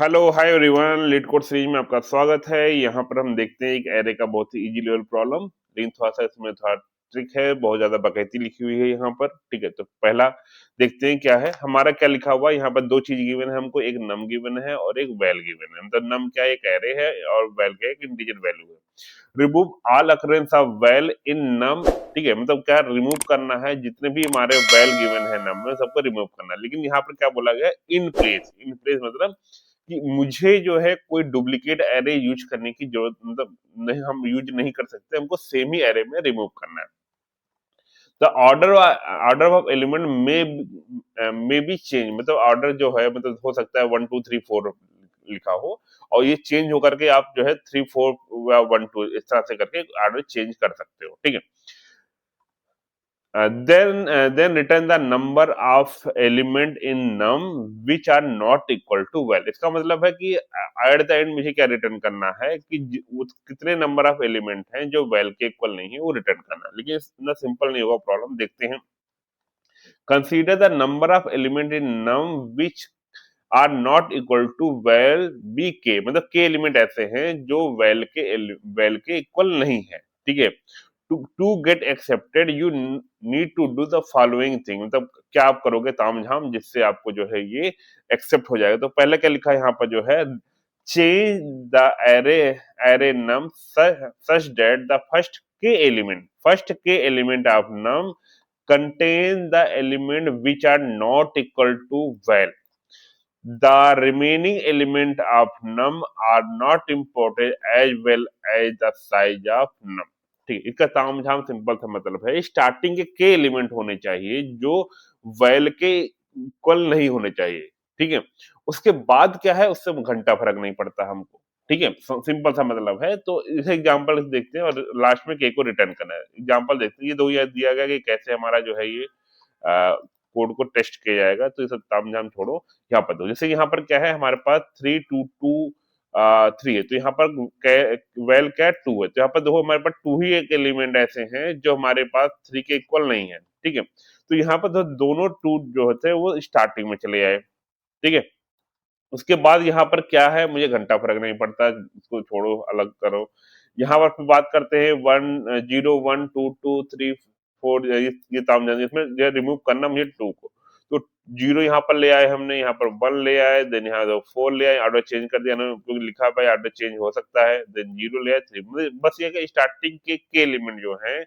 Hello hi everyone, leet code series में आपका स्वागत है। यहाँ पर हम देखते हैं एक एरे का बहुत ही इजी लेवल प्रॉब्लम, लेकिन थोड़ा सा इसमें थोड़ा ट्रिक है, बहुत ज्यादा बकैती लिखी हुई है यहाँ पर। ठीक है, तो पहला देखते हैं क्या है हमारा, क्या लिखा हुआ है यहाँ पर। दो चीज गिवन है हमको, एक नम गिवन है और एक वैल गिवन है। मतलब नम क्या है, एक एरे है, और वैल क्या है, एक इंटीजर वैल्यू है। Remove all occurrence of val in num. ठीक है, मतलब क्या रिमूव करना है, जितने भी हमारे वैल गिवन है नम में सबको रिमूव करना है। लेकिन यहाँ पर क्या बोला गया, इन प्लेस। इन प्लेस मतलब कि मुझे जो है कोई डुप्लीकेट एरे यूज करने की जरूरत, मतलब नहीं, हम यूज नहीं कर सकते, हमको सेम ही एरे में रिमूव करना है। द ऑर्डर ऑफ एलिमेंट में बी चेंज, मतलब ऑर्डर जो है, मतलब हो सकता है 1 2 3 4 लिखा हो, और ये चेंज होकर के आप जो है 3 4 या 1 2 इस तरह से करके ऑर्डर चेंज कर सकते हो। ठीक है, then return the number of element in num which are not equal to well। इसका मतलब है कि एट द एंड मुझे क्या रिटर्न करना है कि कितने नंबर ऑफ एलिमेंट हैं जो वेल के इक्वल नहीं है, वो रिटर्न करना है। लेकिन इतना सिंपल नहीं होगा प्रॉब्लम, देखते हैं। Consider the number of element in num which are not equal to val be K, मतलब के एलिमेंट ऐसे हैं जो वेल के इक्वल नहीं है। ठीक है, to get accepted you need to do the following thing, मतलब क्या आप करोगे तामझाम, जिससे आपको जो है ये एक्सेप्ट हो जाएगा। तो पहले क्या लिखा है यहाँ पर जो है, change the array array num such that the first k element of num contain the element which are not equal to val। The remaining element of num are not important as well as the size of num। ठीक है, इसका तामझाम simple सा मतलब है, starting के element होने चाहिए जो वैल के इक्वल नहीं होने चाहिए। ठीक है, उसके बाद क्या है, उससे घंटा फर्क नहीं पड़ता हमको। ठीक है, सिंपल सा मतलब है। तो इस एग्जांपल देखते हैं, और लास्ट में के को रिटर्न करना है। एग्जांपल देखते हैं, ये दो याद दिया गया कि कैसे हमारा जो है ये कोड को टेस्ट किया जाएगा। तो ये सब तामझाम छोड़ो, यहाँ पर दो। जैसे यहाँ पर क्या है, हमारे पास 3 2 2 3 है, तो यहाँ पर वेल क्या 2 है, तो यहाँ पर देखो हमारे पास 2 ही एक एलिमेंट ऐसे हैं जो हमारे पास 3 के इक्वल नहीं है। ठीक है, तो यहाँ पर दोनों 2 जो होते हैं वो स्टार्टिंग में चले आए। ठीक है, उसके बाद यहाँ पर क्या है, मुझे घंटा फर्क नहीं पड़ता, इसको छोड़ो, अलग करो। यहाँ पर फिर बात करते हैं 1 0 1 2 2 3 4, ये तामझाम, इसमें रिमूव करना मुझे 2 को। तो 0 यहाँ पर ले आए हमने, यहाँ पर 1 ले आए, देन यहाँ 4 ले आए, ऑर्डर चेंज कर दिया ना, क्योंकि लिखा भाई ऑर्डर चेंज हो सकता है। देन 0 ले आए, 3, बस ये कि स्टार्टिंग के एलिमेंट जो है,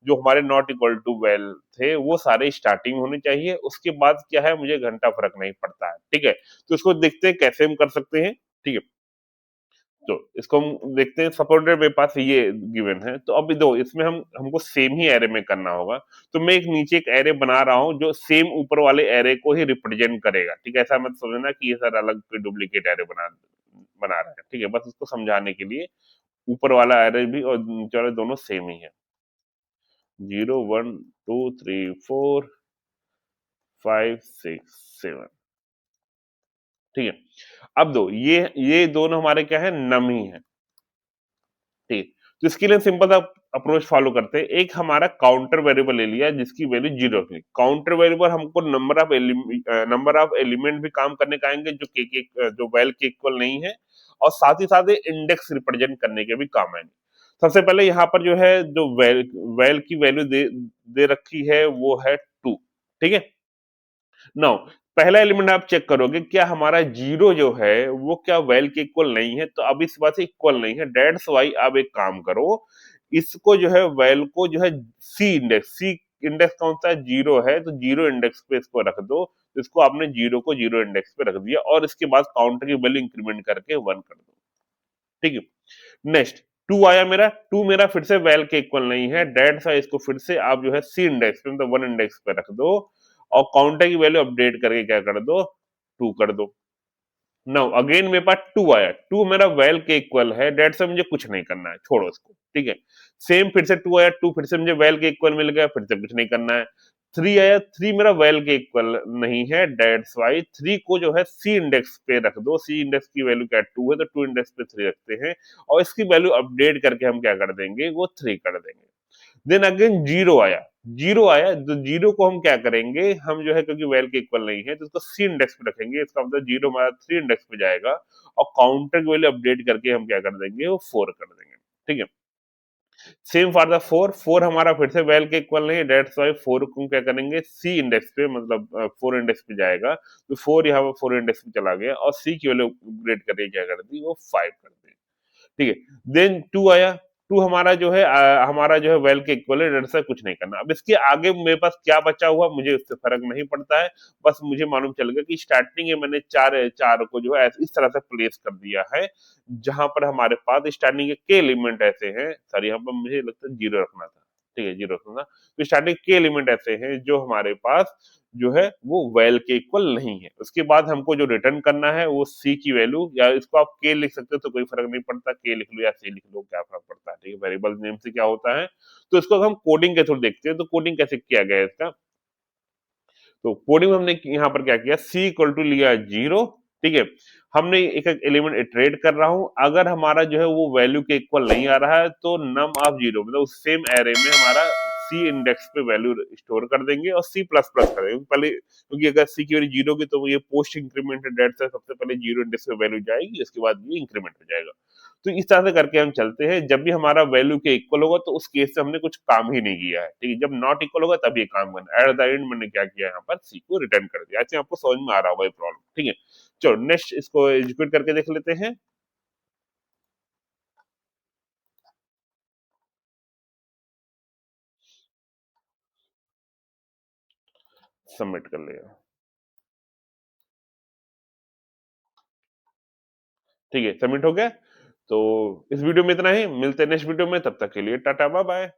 जो हमारे नॉट इक्वल टू वेल थे, वो सारे स्टार्टिंग होने चाहिए। उसके बाद क्या है, मुझे घंटा फर्क नहीं पड़ता है। ठीक है, तो इसको देखते हैं कैसे हम कर सकते हैं। ठीक है, तो इसको हम देखते हैं। सपोर्टेड मेरे पास ये गिवन है, तो अब दो इसमें हमको सेम ही एरे में करना होगा। तो मैं एक नीचे एक एरे बना रहा हूं जो सेम ऊपर वाले एरे को ही रिप्रेजेंट करेगा। ठीक है, ऐसा मत समझना कि ये सर अलग कोई डुप्लीकेट एरे बना रहा है। ठीक है, बस उसको समझाने के लिए, ऊपर वाला एरे भी और नीचे वाले दोनों सेम ही है। 0 1 2 3 4 5 6 7। ठीक है, अब दो ये दोनों हमारे क्या है, नम ही है। ठीक, तो इसके लिए सिंपल सा अप्रोच फॉलो करते हैं। एक हमारा काउंटर वेरिएबल ले लिया जिसकी वैल्यू 0 थी। काउंटर वेरिएबल हमको नंबर ऑफ एलिमेंट भी काम करने का आएंगे जो जो वैल के इक्वल नहीं है, और साथ ही साथ इंडेक्स रिप्रेजेंट करने के भी काम आएंगे। सबसे पहले यहाँ पर जो है, जो वैल की वैल्यू दे रखी है वो है 2। ठीक है, नाउ पहला एलिमेंट आप चेक करोगे, क्या हमारा 0 जो है वो क्या वेल के इक्वल नहीं है, तो अब इस बात से इक्वल नहीं है। डेट्स वाई आप एक काम करो, इसको जो है वेल को जो है सी इंडेक्स कौन सा है, 0 है, तो 0 इंडेक्स पे इसको रख दो। तो इसको आपने 0 को 0 इंडेक्स पे रख दिया, और इसके बाद काउंटर की वैल्यू इंक्रीमेंट करके 1 कर दो। ठीक है, नेक्स्ट 2 आया मेरा, 2 मेरा फिर से वेल के इक्वल नहीं है। डेट्स वाई इसको फिर से आप जो है सी इंडेक्स पे, मतलब 1 इंडेक्स पे रख दो, और काउंटर की वैल्यू अपडेट करके क्या कर दो, 2 कर दो। नाउ अगेन मेरे पास 2 आया, 2 मेरा वेल के इक्वल है, डेट से मुझे कुछ नहीं करना है, छोड़ो इसको। ठीक है, सेम फिर से 2 आया, 2 फिर से मुझे वेल के इक्वल मिल गया, फिर से कुछ नहीं करना है। 3 आया, 3 मेरा वेल के इक्वल नहीं है, डेट्स वाई 3 को जो है सी इंडेक्स पे रख दो। सी इंडेक्स की वैल्यू क्या 2 है, तो 2 इंडेक्स पे 3 रखते हैं, और इसकी वैल्यू अपडेट करके हम क्या कर देंगे, वो 3 कर देंगे। देन अगेन जीरो आया, जीरो आया तो जीरो को हम क्या करेंगे, हम जो है क्योंकि वेल के इक्वल नहीं है तो उसको सी इंडेक्स पे रखेंगे, इसका मतलब जीरो हमारा थ्री इंडेक्स पे जाएगा और काउंटर की वैल्यू अपडेट करके हम क्या कर देंगे, वो फोर कर देंगे। ठीक है, same for the four, four हमारा फिर से वेल के इक्वल नहीं है, डेट्स वाई फोर को हम क्या करेंगे, सी इंडेक्स पे, मतलब फोर इंडेक्स पे जाएगा, तो फोर यहाँ पर फोर इंडेक्स पे चला गया और सी की वैल्यू अपग्रेड करके क्या कर दी, वो फाइव कर दी। ठीक है, देन टू आया, टू हमारा जो है हमारा जो है वेल के इक्वल है, डेढ़ से कुछ नहीं करना। अब इसके आगे मेरे पास क्या बचा हुआ मुझे उससे फर्क नहीं पड़ता है, बस मुझे मालूम चल गया कि स्टार्टिंग में मैंने चार चार को जो है इस तरह से प्लेस कर दिया है, जहां पर हमारे पास स्टार्टिंग के एलिमेंट ऐसे हैं, सॉरी यहाँ पर मुझे लगता है जीरो रखना था, ठीक है जीरो रखना था, तो स्टार्टिंग के एलिमेंट ऐसे हैं जो हमारे पास जो है वो वेल के इक्वल नहीं है। उसके बाद हमको जो रिटर्न करना है वो सी की वैल्यू, या इसको आप के लिख सकते हो तो कोई फर्क नहीं पड़ता, के लिख लो या सी लिख लो, क्या फर्क पड़ता है। ठीक है, वेरिएबल नेम से क्या होता है, तो इसको हम कोडिंग के थ्रू देखते हैं, तो कोडिंग कैसे किया गया है इसका। तो कोडिंग में हमने यहाँ पर क्या किया, सी इक्वल टू लिया जीरो। ठीक है, हमने एक एक एलिमेंट इटरेट कर रहा हूं, अगर हमारा जो है वो वैल्यू के इक्वल नहीं आ रहा है तो नम ऑफ जीरो, मतलब उस सेम एरे में हमारा सी इंडेक्स पे वैल्यू स्टोर कर देंगे और सी प्लस प्लस कर देंगे पहले, क्योंकि अगर सी की वैल्यू जीरो की तो ये पोस्ट इंक्रीमेंटेड डेट से सबसे पहले जीरो इंडेक्स पे वैल्यू जाएगी, उसके बाद ये इंक्रीमेंट हो जाएगा। तो इस तरह से करके हम चलते हैं, जब भी हमारा वैल्यू के इक्वल होगा तो उस केस से हमने कुछ काम ही नहीं किया है। ठीक है, जब नॉट इक्वल होगा तब ये काम करना, एट द एंड मैंने क्या किया, यहाँ पर सी को रिटर्न कर दिया। ऐसे आपको समझ में आ रहा होगा ये प्रॉब्लम। ठीक है, चलो नेक्स्ट इसको एग्जीक्यूट करके देख लेते हैं, सबमिट कर लिया। ठीक है, सबमिट हो गया। तो इस वीडियो में इतना ही, मिलते हैं नेक्स्ट वीडियो में, तब तक के लिए टाटा बाय बाय।